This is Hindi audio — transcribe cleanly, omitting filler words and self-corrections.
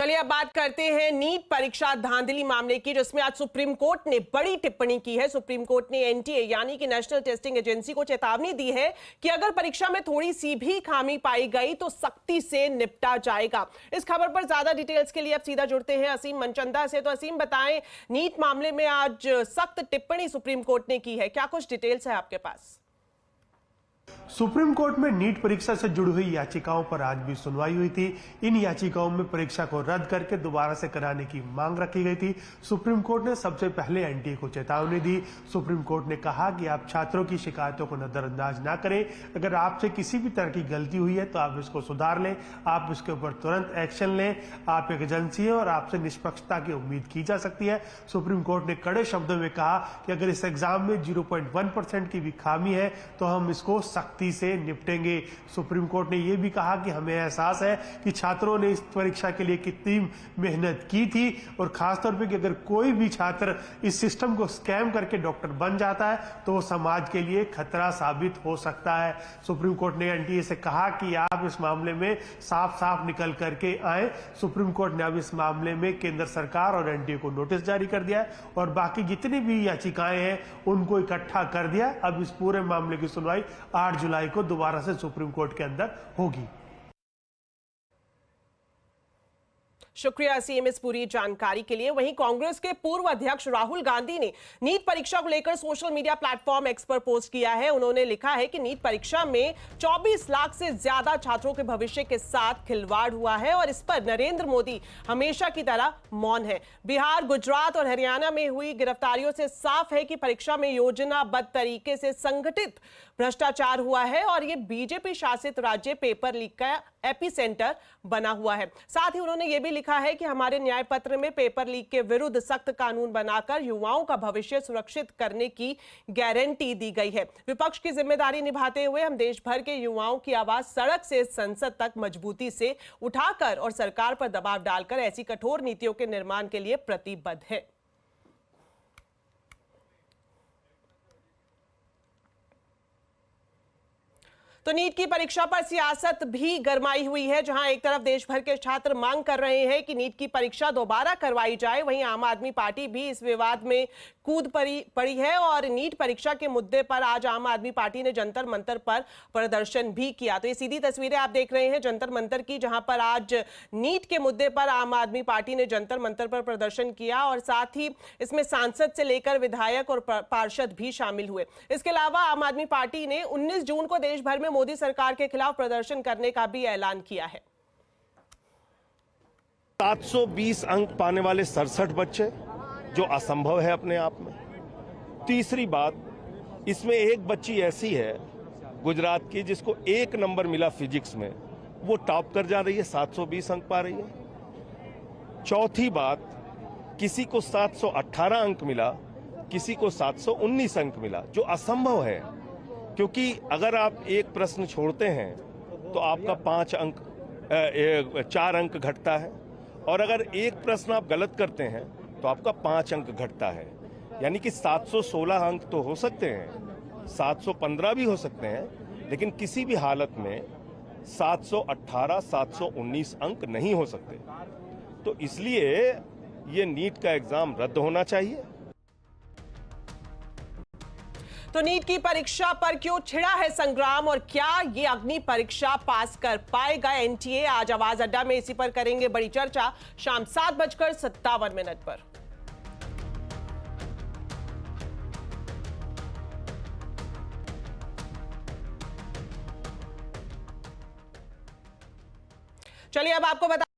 चलिए अब बात करते हैं नीट परीक्षा धांधली मामले की, जिसमें आज सुप्रीम कोर्ट ने बड़ी टिप्पणी की है। सुप्रीम कोर्ट ने एनटीए यानी कि नेशनल टेस्टिंग एजेंसी को चेतावनी दी है कि अगर परीक्षा में थोड़ी सी भी खामी पाई गई तो सख्ती से निपटा जाएगा। इस खबर पर ज्यादा डिटेल्स के लिए अब सीधा जुड़ते हैं असीम मनचंदा से। तो असीम, बताएं, नीट मामले में आज सख्त टिप्पणी सुप्रीम कोर्ट ने की है, क्या कुछ डिटेल्स है आपके पास? सुप्रीम कोर्ट में नीट परीक्षा से जुड़ी हुई याचिकाओं पर आज भी सुनवाई हुई थी। इन याचिकाओं में परीक्षा को रद्द करके दोबारा से कराने की मांग रखी गई थी। सुप्रीम कोर्ट ने सबसे पहले एनटीए को चेतावनी दी। सुप्रीम कोर्ट ने कहा कि आप छात्रों की शिकायतों को नजरअंदाज ना करें। अगर आपसे किसी भी तरह की गलती हुई है तो आप इसको सुधार लें, आप इसके ऊपर तुरंत एक्शन लें। आप एक एजेंसी हैं और आपसे निष्पक्षता की उम्मीद की जा सकती है। सुप्रीम कोर्ट ने कड़े शब्दों में कहा कि अगर इस एग्जाम में 0.1% की भी खामी है तो हम इसको सख्ती से निपटेंगे। सुप्रीम कोर्ट ने यह भी कहा कि हमें एहसास है कि छात्रों ने इस परीक्षा के लिए कितनी मेहनत की थी और खासतौर पे कि अगर कोई भी छात्र इस सिस्टम को स्कैम करके डॉक्टर बन जाता है तो वो समाज के लिए खतरा साबित हो सकता है। सुप्रीम कोर्ट ने एनटीए से कहा कि आप इस मामले में साफ साफ निकल करके आए। सुप्रीम कोर्ट ने अब इस मामले में केंद्र सरकार और एनटीए को नोटिस जारी कर दिया है और बाकी जितनी भी याचिकाएं हैं उनको इकट्ठा कर दिया। अब इस पूरे मामले की सुनवाई 8 जुलाई को दोबारा से सुप्रीम कोर्ट के अंदर होगी। शुक्रिया असीम इस पूरी जानकारी के लिए। वहीं कांग्रेस के पूर्व अध्यक्ष राहुल गांधी ने नीट परीक्षा को लेकर सोशल मीडिया प्लेटफॉर्म एक्स पर पोस्ट किया है। उन्होंने लिखा है कि नीट परीक्षा में 24 लाख से ज्यादा छात्रों के भविष्य के साथ खिलवाड़ हुआ है और इस पर नरेंद्र मोदी हमेशा की तरह मौन है। बिहार, गुजरात और हरियाणा में हुई गिरफ्तारियों से साफ है कि परीक्षा में योजनाबद्ध तरीके से संगठित भ्रष्टाचार हुआ है और यह बीजेपी शासित राज्य पेपर लीक का एपी सेंटर बना हुआ है। साथ ही उन्होंने यह भी लिखा है कि हमारे न्याय पत्र में पेपर लीक के विरुद्ध सख्त कानून बनाकर युवाओं का भविष्य सुरक्षित करने की गारंटी दी गई है। विपक्ष की जिम्मेदारी निभाते हुए हम देश भर के युवाओं की आवाज सड़क से संसद तक मजबूती से उठाकर और सरकार पर दबाव डालकर ऐसी कठोर नीतियों के निर्माण के लिए प्रतिबद्ध है। तो नीट की परीक्षा पर सियासत भी गरमाई हुई है। जहां एक तरफ देश भर के छात्र मांग कर रहे हैं कि नीट की परीक्षा दोबारा करवाई जाए, वहीं आम आदमी पार्टी भी इस विवाद में कूद पड़ी है और नीट परीक्षा के मुद्दे पर आज आम आदमी पार्टी ने जंतर मंतर पर प्रदर्शन भी किया। तो ये सीधी तस्वीरें आप देख रहे हैं जंतर मंतर की, जहां पर आज नीट के मुद्दे पर आम आदमी पार्टी ने जंतर मंतर पर प्रदर्शन किया और साथ ही इसमें सांसद से लेकर विधायक और पार्षद भी शामिल हुए। इसके अलावा आम आदमी पार्टी ने 19 जून को देश भर में मोदी सरकार के खिलाफ प्रदर्शन करने का भी ऐलान किया है। 720 अंक पाने वाले 67 बच्चे, जो असंभव है अपने आप में। तीसरी बात, इसमें एक बच्ची ऐसी है गुजरात की जिसको 1 नंबर मिला फिजिक्स में, वो टॉप कर जा रही है, 720 अंक पा रही है। चौथी बात, किसी को 718 अंक मिला, किसी को 719 अंक मिला, जो असंभव है, क्योंकि अगर आप एक प्रश्न छोड़ते हैं तो आपका 4 अंक घटता है और अगर एक प्रश्न आप गलत करते हैं तो आपका 5 अंक घटता है। यानी कि 716 अंक तो हो सकते हैं, 715 भी हो सकते हैं, लेकिन किसी भी हालत में 718, 719 अंक नहीं हो सकते। तो इसलिए ये नीट का एग्जाम रद्द होना चाहिए। तो नीट की परीक्षा पर क्यों छिड़ा है संग्राम और क्या ये अग्नि परीक्षा पास कर पाएगा एनटीए? आज आवाज अड्डा में इसी पर करेंगे बड़ी चर्चा शाम 7:57 पर। चलिए अब आपको बता